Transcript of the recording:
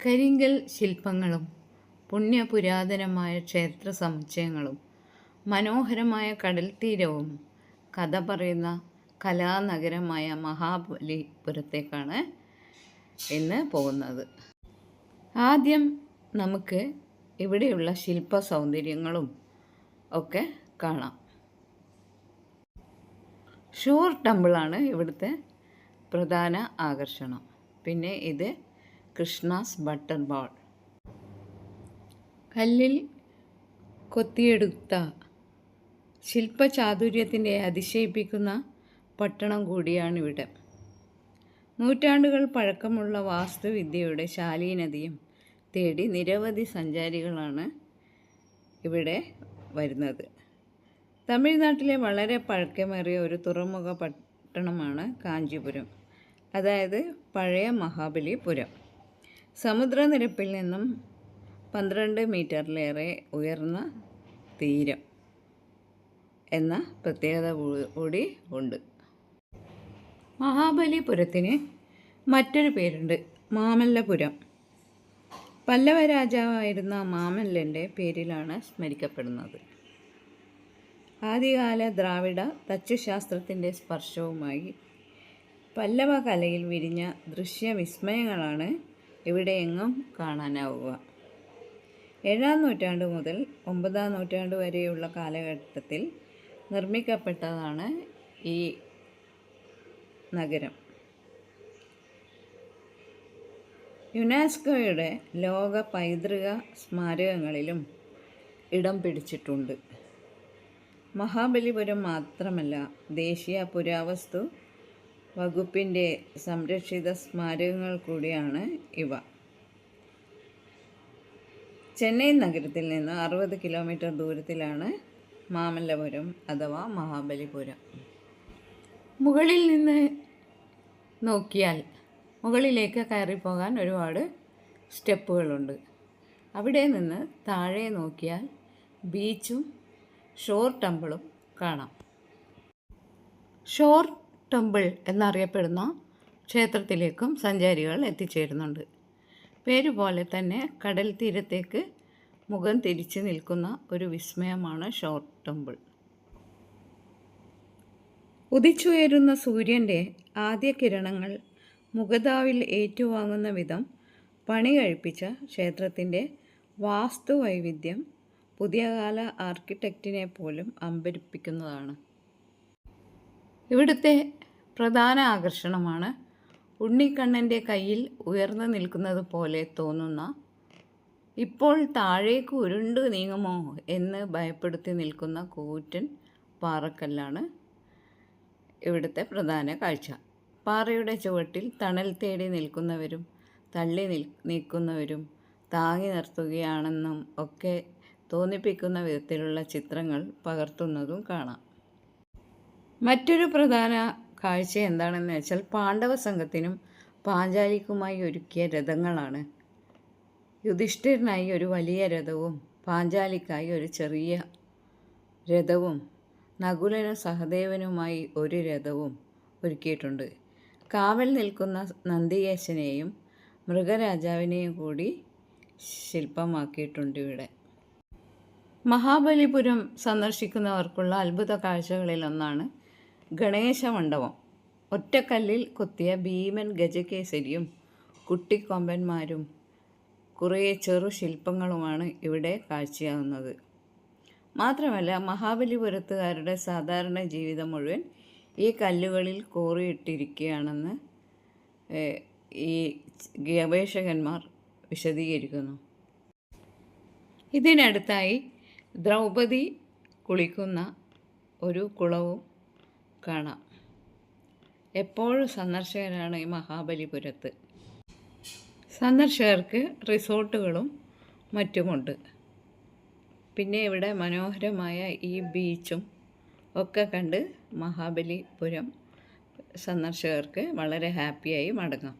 കരിങ്കൽ ശില്പങ്ങളും പുണ്യപുരാതനമായ ക്ഷേത്ര സമുച്ചയങ്ങളും മനോഹരമായ കടൽത്തീരവും കഥ പറയുന്ന കലാനഗരമായ മഹാബലിപുരത്തേക്കാണ് ഇന്ന് പോകുന്നത്. ആദ്യം നമുക്ക് ഇവിടെയുള്ള ശില്പ സൗന്ദര്യങ്ങളും ഒക്കെ കാണാം. ഷോർ ടെമ്പിളാണ് ഇവിടുത്തെ പ്രധാന ആകർഷണം. പിന്നെ ഇത് കൃഷ്ണാസ് ബട്ടർ ബോൾ, കല്ലിൽ കൊത്തിയെടുത്ത ശില്പചാതുര്യത്തിൻ്റെ അതിശയിപ്പിക്കുന്ന പട്ടണം കൂടിയാണിവിടെ. നൂറ്റാണ്ടുകൾ പഴക്കമുള്ള വാസ്തുവിദ്യയുടെ ശാലീനതയും തേടി നിരവധി സഞ്ചാരികളാണ് ഇവിടെ വരുന്നത്. തമിഴ്നാട്ടിലെ വളരെ പഴക്കമേറിയ ഒരു തുറമുഖ പട്ടണമാണ് കാഞ്ചീപുരം, അതായത് പഴയ മഹാബലിപുരം. സമുദ്രനിരപ്പിൽ നിന്നും 12 മീറ്ററിലേറെ ഉയർന്ന തീരം എന്ന പ്രത്യേകത കൂടി ഉണ്ട്. മഹാബലിപുരത്തിന് മറ്റൊരു പേരുണ്ട്, മാമല്ലപുരം. പല്ലവ രാജാവായിരുന്ന മാമല്ലൻ്റെ പേരിലാണ് സ്മരിക്കപ്പെടുന്നത്. ആദ്യകാല ദ്രാവിഡ തച്ചുശാസ്ത്രത്തിൻ്റെ സ്പർശവുമായി പല്ലവ കലയിൽ വിരിഞ്ഞ ദൃശ്യവിസ്മയങ്ങളാണ് ഇവിടെയെങ്ങും കാണാനാവുക. 7-ാം നൂറ്റാണ്ട് മുതൽ 9-ാം നൂറ്റാണ്ട് വരെയുള്ള കാലഘട്ടത്തിൽ നിർമ്മിക്കപ്പെട്ടതാണ് ഈ നഗരം. യുനെസ്കോയുടെ ലോക പൈതൃക സ്മാരകങ്ങളിലും ഇടം പിടിച്ചിട്ടുണ്ട്. മഹാബലിപുരം മാത്രമല്ല, ദേശീയ പുരാവസ്തു വകുപ്പിൻ്റെ സംരക്ഷിത സ്മാരകങ്ങൾ കൂടിയാണ് ഇവ. ചെന്നൈ നഗരത്തിൽ നിന്ന് 60 കിലോമീറ്റർ ദൂരത്തിലാണ് മാമല്ലപുരം അഥവാ മഹാബലിപുരം. മുകളിൽ നിന്ന് നോക്കിയാൽ മുകളിലേക്ക് കയറിപ്പോകാൻ ഒരുപാട് സ്റ്റെപ്പുകളുണ്ട്. അവിടെ നിന്ന് താഴെ നോക്കിയാൽ ബീച്ചും ഷോർ ടെമ്പിളും കാണാം. ഷോർ ടെമ്പിൾ എന്നറിയപ്പെടുന്ന ക്ഷേത്രത്തിലേക്കും സഞ്ചാരികൾ എത്തിച്ചേരുന്നുണ്ട്. പേരുപോലെ തന്നെ കടൽ തീരത്തേക്ക് മുഖം തിരിച്ചു നിൽക്കുന്ന ഒരു വിസ്മയമാണ് ഷോർ ടെമ്പിൾ. ഉദിച്ചുയരുന്ന സൂര്യൻ്റെ ആദ്യ കിരണങ്ങൾ മുഖതാവിൽ ഏറ്റുവാങ്ങുന്ന വിധം പണി കഴിപ്പിച്ച ക്ഷേത്രത്തിൻ്റെ വാസ്തുവൈവിധ്യം പുതിയകാല ആർക്കിടെക്റ്റിനെ പോലും അമ്പരിപ്പിക്കുന്നതാണ്. ഇവിടുത്തെ പ്രധാന ആകർഷണമാണ് ഉണ്ണിക്കണ്ണൻ്റെ കയ്യിൽ ഉയർന്നു നിൽക്കുന്നത് പോലെ തോന്നുന്ന, ഇപ്പോൾ താഴേക്ക് ഉരുണ്ടു നീങ്ങുമോ എന്ന് ഭയപ്പെടുത്തി നിൽക്കുന്ന കൂറ്റൻ പാറക്കല്ലാണ് ഇവിടുത്തെ പ്രധാന കാഴ്ച. പാറയുടെ ചുവട്ടിൽ തണൽ തേടി നിൽക്കുന്നവരും തള്ളി നീക്കുന്നവരും താങ്ങി നിർത്തുകയാണെന്നും ഒക്കെ തോന്നിപ്പിക്കുന്ന വിധത്തിലുള്ള ചിത്രങ്ങൾ പകർത്തുന്നതും കാണാം. മറ്റൊരു പ്രധാന കാഴ്ച എന്താണെന്ന് വെച്ചാൽ പാണ്ഡവ സംഘത്തിനും പാഞ്ചാലിക്കുമായി ഒരുക്കിയ രഥങ്ങളാണ്. യുധിഷ്ഠിരനായി ഒരു വലിയ രഥവും പാഞ്ചാലിക്കായി ഒരു ചെറിയ രഥവും നകുലനും സഹദേവനുമായി ഒരു രഥവും ഒരുക്കിയിട്ടുണ്ട്. കാവൽ നിൽക്കുന്ന നന്ദികേശനെയും മൃഗരാജാവിനെയും കൂടി ശില്പമാക്കിയിട്ടുണ്ട് ഇവിടെ. മഹാബലിപുരം സന്ദർശിക്കുന്നവർക്കുള്ള അത്ഭുത കാഴ്ചകളിലൊന്നാണ് ഗണേശ മണ്ഡപം. ഒറ്റക്കല്ലിൽ കൊത്തിയ ഭീമൻ ഗജകേസരിയും കുട്ടിക്കൊമ്പന്മാരും കുറേ ചെറു ശില്പങ്ങളുമാണ് ഇവിടെ കാഴ്ചയാകുന്നത്. മാത്രമല്ല, മഹാബലിപുരത്തുകാരുടെ സാധാരണ ജീവിതം മുഴുവൻ ഈ കല്ലുകളിൽ കോറിയിട്ടിരിക്കുകയാണെന്ന് ഈ ഗവേഷകന്മാർ വിശദീകരിക്കുന്നു. ഇതിനടുത്തായി ദ്രൗപദി കുളിക്കുന്ന ഒരു കുളവും കാണാം. എപ്പോഴും സന്ദർശകരാണ് ഈ മഹാബലിപുരത്ത്. സന്ദർശകർക്ക് റിസോർട്ടുകളും മറ്റുമുണ്ട്. പിന്നെ ഇവിടെ മനോഹരമായ ഈ ബീച്ചും ഒക്കെ കണ്ട് മഹാബലിപുരം സന്ദർശകർക്ക് വളരെ ഹാപ്പിയായി മടങ്ങാം.